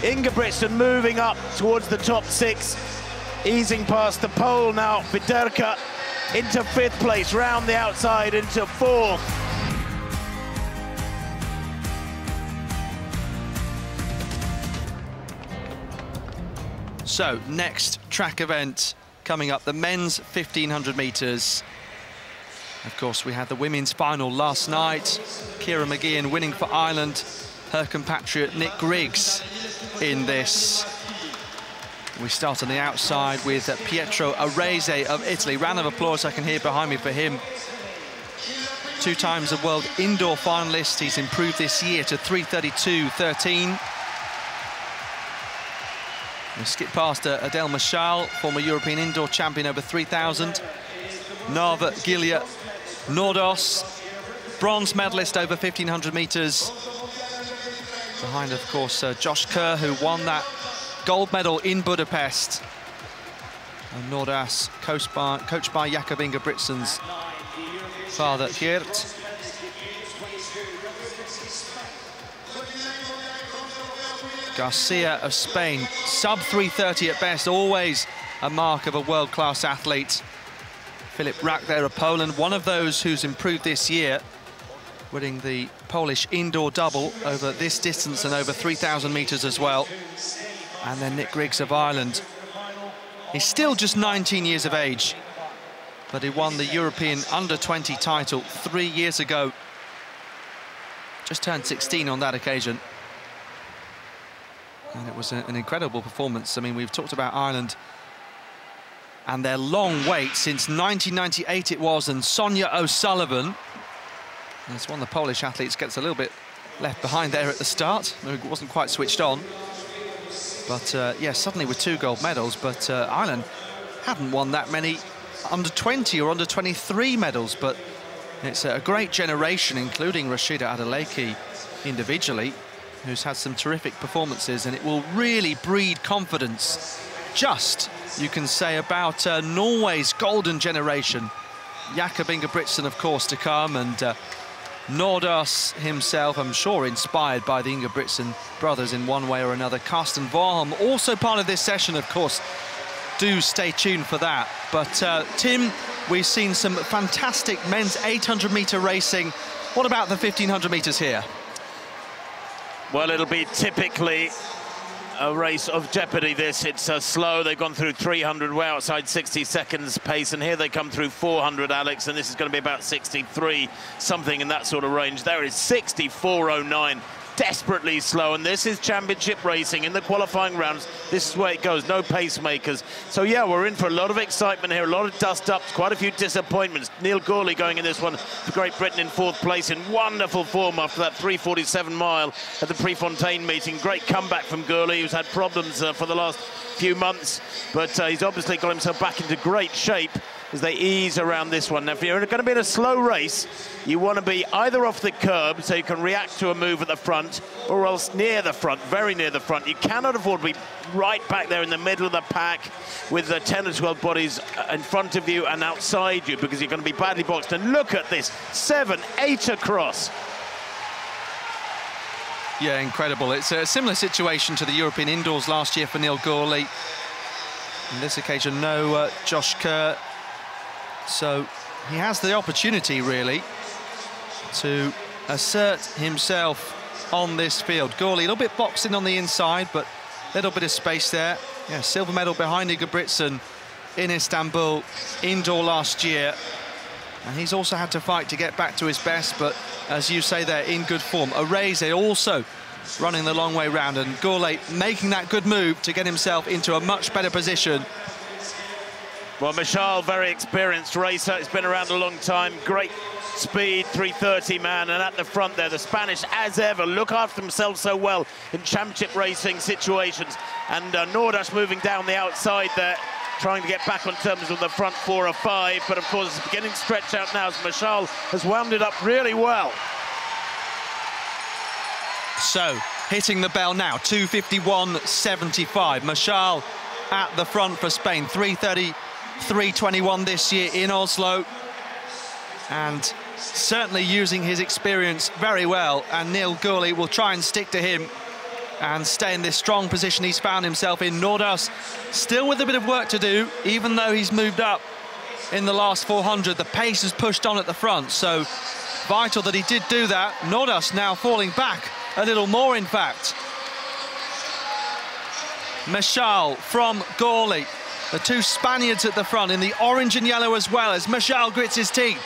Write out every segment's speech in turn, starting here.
Ingebrigtsen moving up towards the top 6, easing past the pole now. Biderka into 5th place, round the outside into 4th. So, next track event coming up, the men's 1500 metres. Of course, we had the women's final last night. Ciara Mageean winning for Ireland, her compatriot Nick Griggs in this. We start on the outside with Pietro Arese of Italy. Round of applause I can hear behind me for him. 2 times a world indoor finalist. He's improved this year to 3:32.13. We skip past Adel Mashal, former European indoor champion over 3,000. Narva Gilia Nordos, bronze medalist over 1,500 metres. Behind, of course, Josh Kerr, who won that gold medal in Budapest. And Nordas, coached by Jakob Ingebrigtsen's father, Geert. Garcia of Spain, sub 3:30 at best, always a mark of a world-class athlete. Filip Rak there of Poland, one of those who's improved this year, winning the Polish indoor double over this distance and over 3,000 metres as well. And then Nick Griggs of Ireland. He's still just 19 years of age, but he won the European under-20 title 3 years ago. Just turned 16 on that occasion. And it was an incredible performance. I mean, we've talked about Ireland and their long wait since 1998 it was, and Sonia O'Sullivan, as one of the Polish athletes, gets a little bit left behind there at the start. It wasn't quite switched on. But, yeah, suddenly with 2 gold medals, but Ireland hadn't won that many under-20 or under-23 medals, but it's a great generation, including Rashida Adeleke individually, who's had some terrific performances, and it will really breed confidence, just, you can say, about Norway's golden generation. Jakob Ingebrigtsen, of course, to come, and Nordas himself, I'm sure, inspired by the Ingebrigtsen brothers in one way or another. Karsten Warholm, also part of this session, of course. Do stay tuned for that. But, Tim, we've seen some fantastic men's 800-metre racing. What about the 1,500 metres here? Well, it'll be typically a race of jeopardy, this. It's slow. They've gone through 300, way outside 60 seconds pace, and here they come through 400, Alex, and this is going to be about 63, something in that sort of range. There is 64.09. Desperately slow, and this is championship racing in the qualifying rounds. This is where it goes, no pacemakers. So yeah, we're in for a lot of excitement here, a lot of dust-ups, quite a few disappointments. Neil Gourley going in this one for Great Britain in 4th place in wonderful form after that 3:47 mile at the Prefontaine meeting. Great comeback from Gourley, who's had problems for the last few months, but he's obviously got himself back into great shape as they ease around this one. Now, if you're going to be in a slow race, you want to be either off the curb so you can react to a move at the front, or else near the front, very near the front. You cannot afford to be right back there in the middle of the pack with the 10 or 12 bodies in front of you and outside you, because you're going to be badly boxed. And look at this, 7-8 across. Yeah, incredible. It's a similar situation to the European indoors last year for Neil Gourley. On this occasion, no Josh Kerr. So he has the opportunity, really, to assert himself on this field. Gourley, a little bit boxed in on the inside, but a little bit of space there. Yeah, silver medal behind Ingebrigtsen in Istanbul indoor last year. And he's also had to fight to get back to his best, but as you say, they're in good form. Arese also running the long way round, and Gourley making that good move to get himself into a much better position. Well, Mashal, very experienced racer. He's been around a long time. Great speed, 3:30 man. And at the front there, the Spanish, as ever, look after themselves so well in championship racing situations. And Nordas moving down the outside there, trying to get back on terms with the front 4 or 5. But, of course, it's beginning to stretch out now as Mashal has wound it up really well. So, hitting the bell now, 2:51.75. Mashal at the front for Spain, 3:30.321 this year in Oslo, and certainly using his experience very well, and Neil Gourley will try and stick to him and stay in this strong position he's found himself in. Nordas still with a bit of work to do, even though he's moved up in the last 400. The pace has pushed on at the front, so vital that he did do that. Nordas now falling back a little more, in fact. Machal from Gawley, the two Spaniards at the front in the orange and yellow as well, as Machal grits his teeth,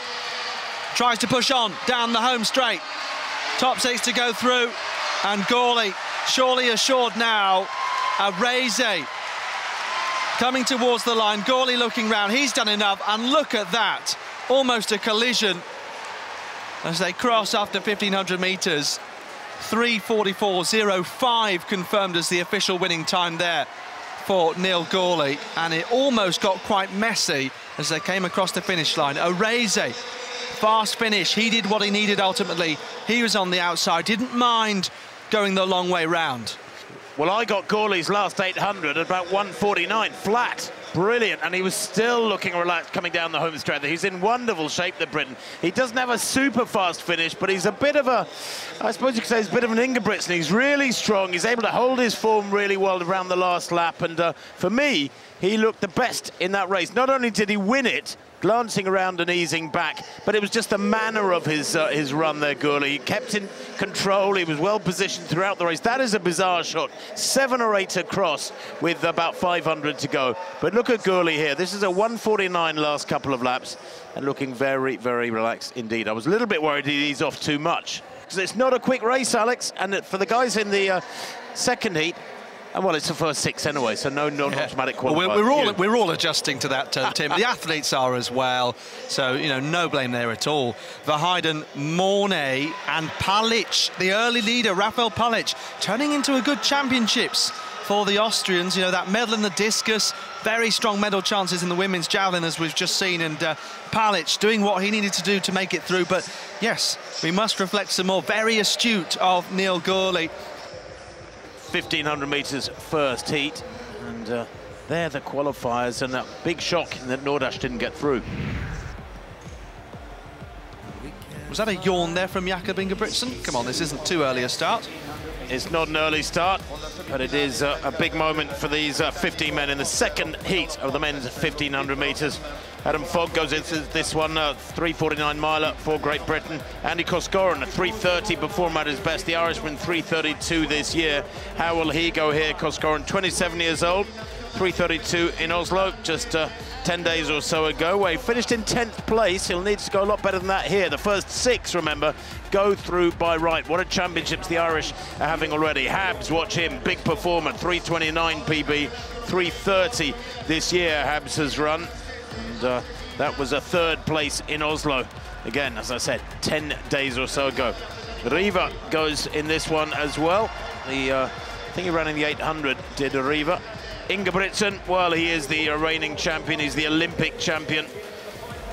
tries to push on down the home straight. Top 6 to go through, and Gawley surely assured now. Areze coming towards the line, Gawley looking round, he's done enough, and look at that, almost a collision as they cross after 1,500 metres. 3:44.05 confirmed as the official winning time there for Neil Gawley, and it almost got quite messy as they came across the finish line. Areze, fast finish, he did what he needed ultimately. He was on the outside, didn't mind going the long way round. Well, I got Gawley's last 800 at about 1:49, flat. Brilliant, and he was still looking relaxed coming down the home straight. He's in wonderful shape, the Briton. He doesn't have a super fast finish, but he's a bit of a, I suppose you could say he's a bit of an Ingebrigtsen. He's really strong. He's able to hold his form really well around the last lap, and for me, he looked the best in that race. Not only did he win it, glancing around and easing back, but it was just the manner of his run there, Gawley. He kept in control, he was well positioned throughout the race. That is a bizarre shot, 7 or 8 across with about 500 to go. But look at Gawley here, this is a 1:49 last couple of laps, and looking very, very relaxed indeed. I was a little bit worried he'd ease off too much, because it's not a quick race, Alex, and for the guys in the second heat, and well, it's the first 6 anyway, so no non-automatic qualifier. Well, we're all adjusting to that, Tim. The athletes are as well, so, you know, no blame there at all. Verheiden, Mornay and Palic, the early leader, Rafael Palic, turning into a good championships for the Austrians. You know, that medal in the discus, very strong medal chances in the women's javelin, as we've just seen, and Palic doing what he needed to do to make it through. But, yes, we must reflect some more. Very astute of Neil Gawley. 1,500 metres first heat, and they're the qualifiers, and a big shock that Nordas didn't get through. Was that a yawn there from Jakob Ingebrigtsen? Come on, this isn't too early a start. It's not an early start, but it is a big moment for these 15 men in the second heat of the men's 1,500 metres. Adam Fogg goes into this one, 3:49 miler for Great Britain. Andy Coscoran, a 3:30 performer at his best. The Irishman, 3:32 this year. How will he go here? Coscoran, 27 years old, 3:32 in Oslo, just 10 days or so ago, where he finished in 10th place. He'll need to go a lot better than that here. The first 6, remember, go through by right. What a championships the Irish are having already. Habs, watch him, big performer, 3:29 PB, 3:30 this year Habs has run. And that was a 3rd place in Oslo. Again, as I said, 10 days or so ago. Riva goes in this one as well. I think he ran in the 800, did Riva. Ingebrigtsen, well, he is the reigning champion. He's the Olympic champion.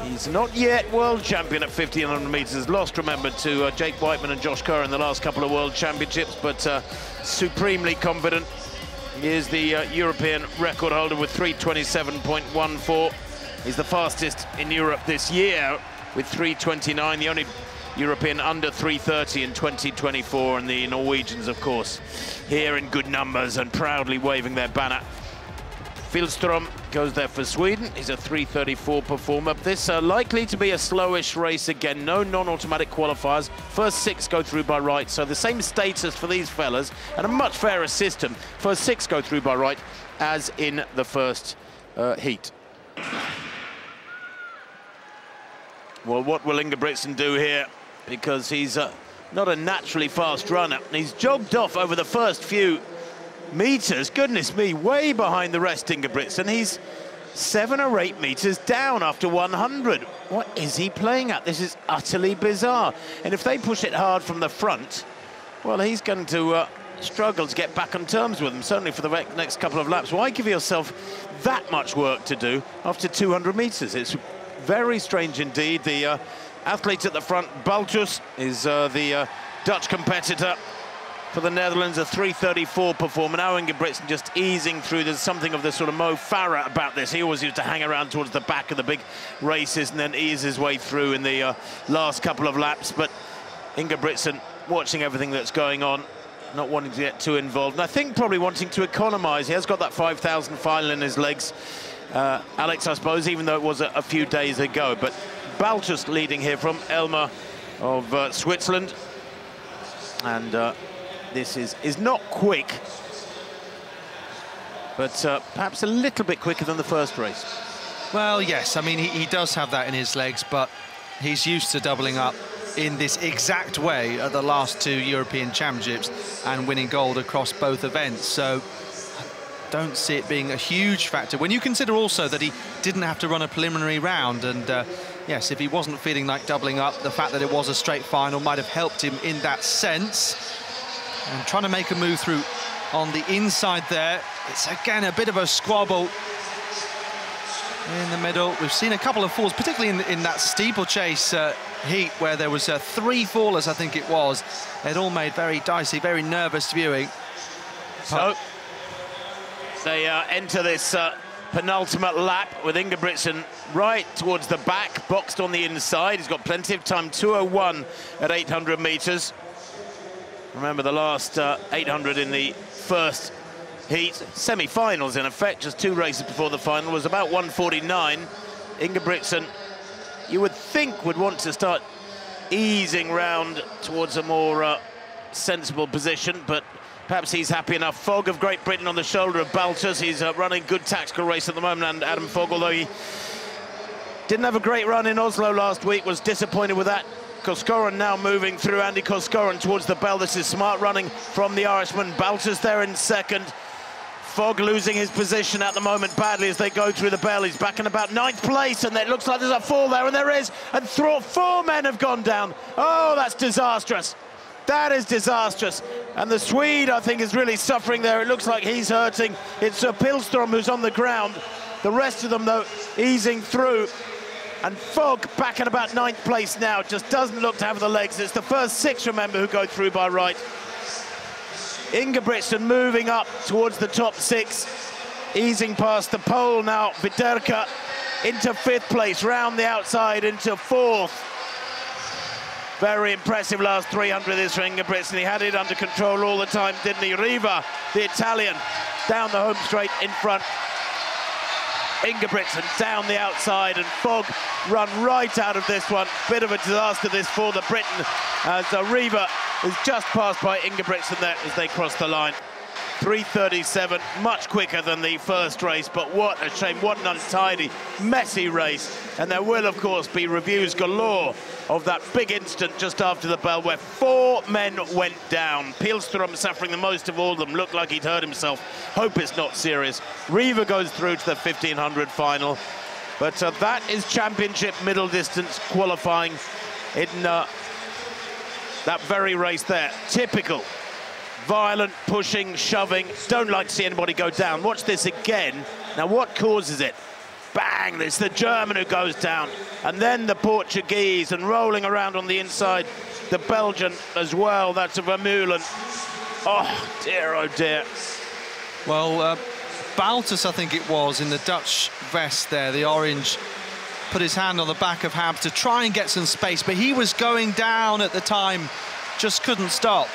He's not yet world champion at 1,500 metres. Lost, remember, to Jake Whiteman and Josh Kerr in the last couple of world championships, but supremely confident. He is the European record holder with 3:27.14. He's the fastest in Europe this year with 3:29, the only European under 3:30 in 2024, and the Norwegians, of course, here in good numbers and proudly waving their banner. Fjellström goes there for Sweden. He's a 3:34 performer. This likely to be a slowish race again. No non-automatic qualifiers. First 6 go through by right, so the same status for these fellas, and a much fairer system. First 6 go through by right, as in the first heat. Well, what will Ingebrigtsen do here? Because he's not a naturally fast runner. He's jogged off over the first few meters. Goodness me, way behind the rest, Ingebrigtsen. He's 7 or 8 meters down after 100. What is he playing at? This is utterly bizarre. And if they push it hard from the front, well, he's going to struggle to get back on terms with them, certainly for the next couple of laps. Why give yourself that much work to do after 200 meters? It's very strange indeed. The athlete at the front, Baltus, is the Dutch competitor for the Netherlands, a 3:34 performer. Now Ingebrigtsen just easing through. There's something of the sort of Mo Farah about this. He always used to hang around towards the back of the big races and then ease his way through in the last couple of laps. But Ingebrigtsen watching everything that's going on. not wanting to get too involved. And I think probably wanting to economise. He has got that 5,000 final in his legs. Alex, I suppose, even though it was a few days ago. But Baltus leading here from Elmer of Switzerland. And this is not quick, but perhaps a little bit quicker than the first race. Well, yes, I mean, he does have that in his legs, but he's used to doubling up in this exact way at the last 2 European Championships and winning gold across both events. So I don't see it being a huge factor. When you consider also that he didn't have to run a preliminary round, and yes, if he wasn't feeling like doubling up, the fact that it was a straight final might have helped him in that sense. And trying to make a move through on the inside there. It's again a bit of a squabble in the middle. We've seen a couple of falls, particularly in that steeplechase heat where there was 3 fallers, I think it was. It all made very dicey, very nervous viewing. So they enter this penultimate lap with Ingebrigtsen right towards the back, boxed on the inside. He's got plenty of time, 2:01 at 800 metres. Remember the last 800 in the first heat, semi-finals in effect, just 2 races before the final, was about 1:49. Ingebrigtsen, you would think, would want to start easing round towards a more sensible position, but perhaps he's happy enough. Fogg of Great Britain on the shoulder of Baltus. He's running good tactical race at the moment, and Adam Fogg, although he didn't have a great run in Oslo last week, was disappointed with that. Koskoren now moving through, Andy Koskoren towards the bell. This is smart running from the Irishman. Baltus there in second. Fogg losing his position at the moment badly as they go through the bell. He's back in about 9th place, and it looks like there's a fall there, and there is. And 4 men have gone down. Oh, that's disastrous. That is disastrous. And the Swede, I think, is really suffering there. It looks like he's hurting. It's Pilstrom who's on the ground. The rest of them, though, easing through. And Fogg back in about 9th place now. Just doesn't look to have the legs. It's the first 6, remember, who go through by right. Ingebrigtsen moving up towards the top 6, easing past the pole now. Viterka into 5th place, round the outside into 4th. Very impressive last 300 this for Ingebrigtsen. He had it under control all the time, didn't he? Riva, the Italian, down the home straight in front. Ingebrigtsen down the outside, and Fogg run right out of this one. Bit of a disaster this for the Briton, as Riva is just passed by Ingebrigtsen there as they cross the line. 3:37, much quicker than the first race, but what a shame, what an untidy, messy race. And there will, of course, be reviews galore of that big instant just after the bell where 4 men went down. Pilstrom suffering the most of all of them, looked like he'd hurt himself. Hope it's not serious. Riva goes through to the 1500 final. But that is championship middle distance qualifying in that very race there. Typical. Violent pushing, shoving. Don't like to see anybody go down. Watch this again. Now, what causes it? Bang! It's the German who goes down. And then the Portuguese, and rolling around on the inside, the Belgian as well. That's a Vermeulen. Oh, dear. Well, Baltus, I think it was, in the Dutch vest there, the orange, put his hand on the back of Habs to try and get some space, but he was going down at the time, just couldn't stop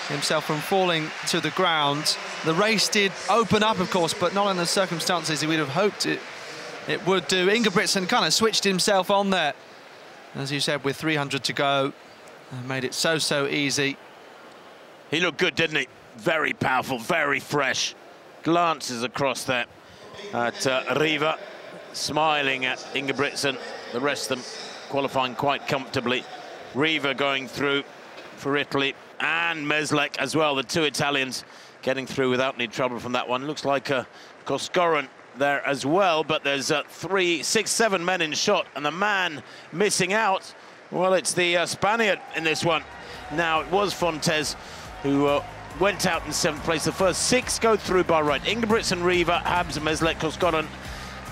himself from falling to the ground. The race did open up, of course, but not in the circumstances he would have hoped it would do. Ingebrigtsen kind of switched himself on there, as you said, with 300 to go, and made it so easy. He looked good, didn't he? Very powerful, very fresh. Glances across there at Riva, smiling at Ingebrigtsen. The rest of them qualifying quite comfortably. Riva going through for Italy, and Meslek as well, the 2 Italians getting through without any trouble from that one. Looks like Koskoren there as well, but there's 3, 6, 7 men in shot, and the man missing out, well, it's the Spaniard in this one. Now, it was Fontes who went out in 7th place. The first 6 go through by right. Ingebrigtsen, Riva, Habs, Meslek, Koskoren,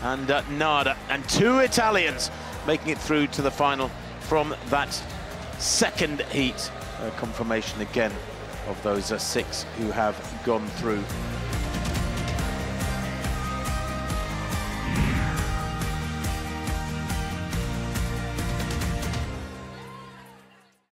and Nada. And 2 Italians making it through to the final from that second heat. Confirmation again of those 6 who have gone through.